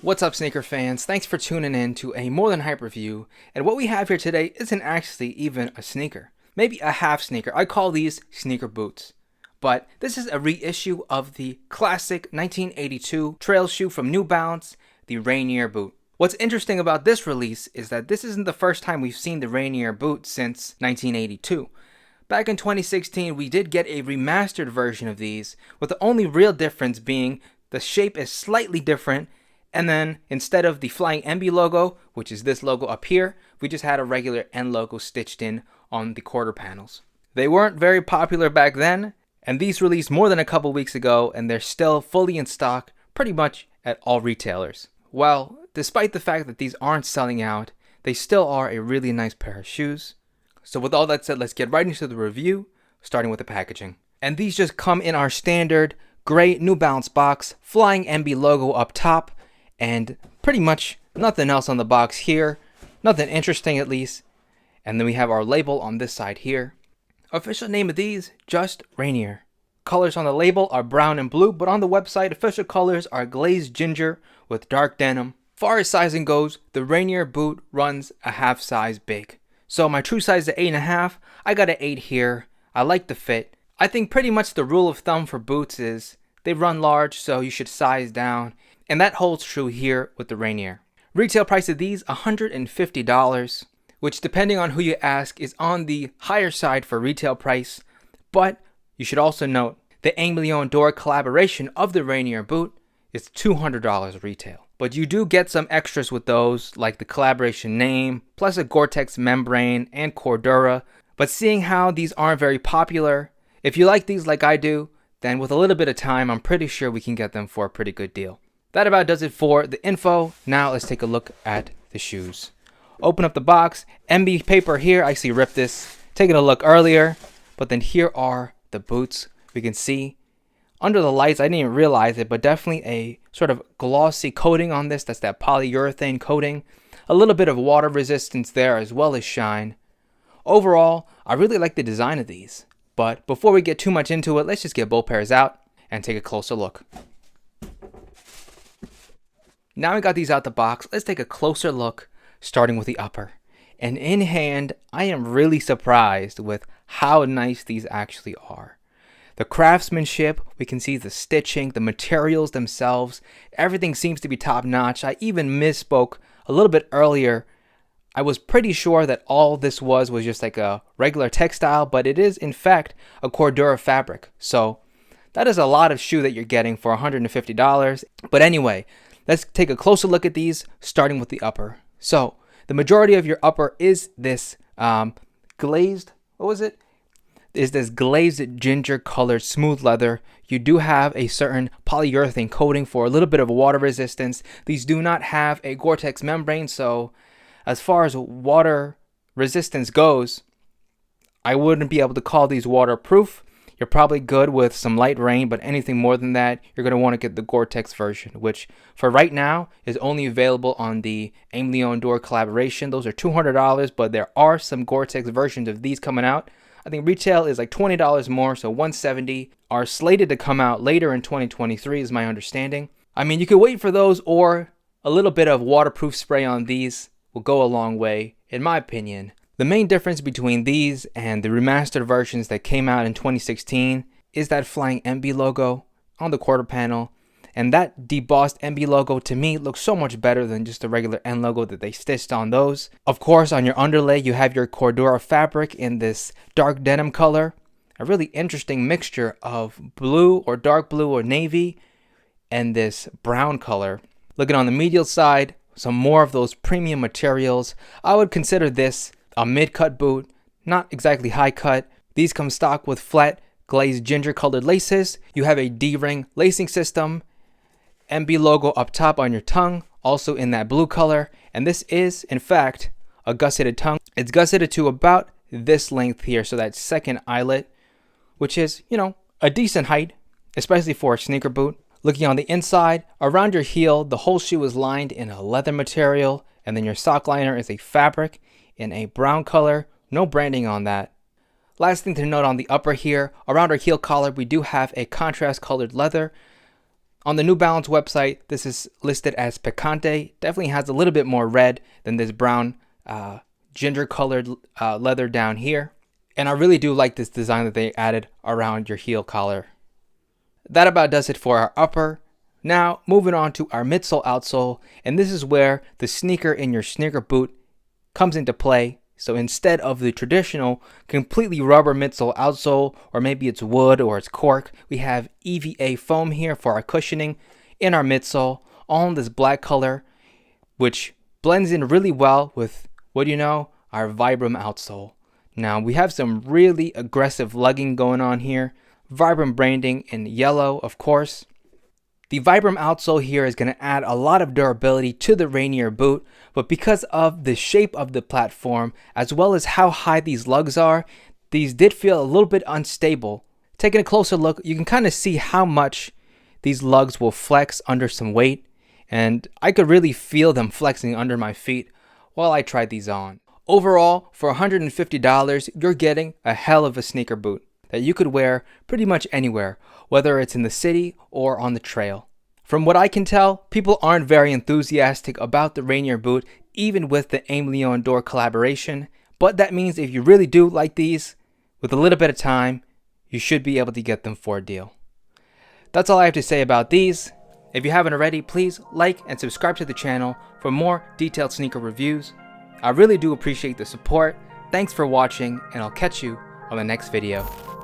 What's up, sneaker fans? Thanks for tuning in to a More Than Hype review. And what we have here today isn't actually even a sneaker. Maybe a half sneaker. I call these sneaker boots. But this is a reissue of the classic 1982 trail shoe from New Balance, the Rainier boot. What's interesting about this release is that this isn't the first time we've seen the Rainier boot since 1982. Back in 2016, we did get a remastered version of these, with the only real difference being the shape is slightly different. And then instead of the flying NB logo, which is this logo up here, we just had a regular N logo stitched in on the quarter panels. They weren't very popular back then, and these released more than a couple weeks ago, and they're still fully in stock pretty much at all retailers. Well, despite the fact that these aren't selling out, they still are a really nice pair of shoes. So with all that said, let's get right into the review, starting with the packaging. And these just come in our standard gray New Balance box, flying NB logo up top, and pretty much nothing else on the box here. Nothing interesting, at least. And then we have our label on this side here. Official name of these, just Rainier. Colors on the label are brown and blue, but on the website, official colors are glazed ginger with dark denim. Far as sizing goes, the Rainier boot runs a half size big. So my true size is 8.5. I got an 8 here. I like the fit. I think pretty much the rule of thumb for boots is they run large, so you should size down. And that holds true here with the Rainier. Retail price of these, $150, which depending on who you ask is on the higher side for retail price. But you should also note the Mt.Everest door collaboration of the Rainier boot is $200 retail. But you do get some extras with those, like the collaboration name, plus a Gore-Tex membrane and Cordura. But seeing how these aren't very popular, if you like these like I do, then with a little bit of time, I'm pretty sure we can get them for a pretty good deal. That about does it for the info. Now let's take a look at the shoes. Open up the box. NB paper here. I actually ripped this. Taking a look earlier. But then here are the boots. We can see under the lights, I didn't even realize it, but definitely a sort of glossy coating on this. That's that polyurethane coating. A little bit of water resistance there as well as shine. Overall, I really like the design of these. But before we get too much into it, let's just get both pairs out and take a closer look. Now we got these out the box, let's take a closer look, starting with the upper. And in hand, I am really surprised with how nice these actually are. The craftsmanship, we can see the stitching, the materials themselves, everything seems to be top notch. I even misspoke a little bit earlier. I was pretty sure that all this was just like a regular textile, but it is in fact a Cordura fabric. So that is a lot of shoe that you're getting for $150. But anyway, let's take a closer look at these, starting with the upper. So the majority of your upper is this glazed, is this glazed ginger colored smooth leather. You do have a certain polyurethane coating for a little bit of water resistance. These do not have a Gore-Tex membrane, so as far as water resistance goes, I wouldn't be able to call these waterproof. You're probably good with some light rain, but anything more than that, you're going to want to get the Gore-Tex version, which for right now is only available on the Mt.Everest door collaboration. Those are $200, but there are some Gore-Tex versions of these coming out. I think retail is like $20 more, so $170 are slated to come out later in 2023 is my understanding. I mean, you could wait for those, or a little bit of waterproof spray on these will go a long way, in my opinion. The main difference between these and the remastered versions that came out in 2016 is that flying NB logo on the quarter panel. And that debossed NB logo to me looks so much better than just the regular N logo that they stitched on those. Of course, on your underlay, you have your Cordura fabric in this dark denim color. A really interesting mixture of blue or dark blue or navy and this brown color. Looking on the medial side, some more of those premium materials. I would consider this a mid-cut boot, not exactly high cut. These come stock with flat glazed ginger colored laces. You have a D-ring lacing system. NB logo up top on your tongue, also in that blue color. And this is, in fact, a gusseted tongue. It's gusseted to about this length here, so that second eyelet, which is, a decent height, especially for a sneaker boot. Looking on the inside, around your heel, the whole shoe is lined in a leather material, and then your sock liner is a fabric in a brown color. No branding on that. Last thing to note on the upper here, around our heel collar, we do have a contrast colored leather. On the New Balance website, this is listed as Picante. Definitely has a little bit more red than this brown ginger colored leather down here. And I really do like this design that they added around your heel collar. That about does it for our upper. Now moving on to our midsole outsole, and this is where the sneaker in your sneaker boot comes into play. So instead of the traditional completely rubber midsole outsole, or maybe it's wood or it's cork, we have EVA foam here for our cushioning in our midsole, all in this black color, which blends in really well with, what do you know, our Vibram outsole. Now we have some really aggressive lugging going on here, Vibram branding in yellow, of course. The Vibram outsole here is going to add a lot of durability to the Rainier boot, but because of the shape of the platform, as well as how high these lugs are, these did feel a little bit unstable. Taking a closer look, you can kind of see how much these lugs will flex under some weight, and I could really feel them flexing under my feet while I tried these on. Overall, for $150, you're getting a hell of a sneaker boot that you could wear pretty much anywhere, whether it's in the city or on the trail. From what I can tell, people aren't very enthusiastic about the Rainier boot, even with the Aime Leon Dore collaboration, but that means if you really do like these, with a little bit of time, you should be able to get them for a deal. That's all I have to say about these. If you haven't already, please like and subscribe to the channel for more detailed sneaker reviews. I really do appreciate the support. Thanks for watching, and I'll catch you on the next video.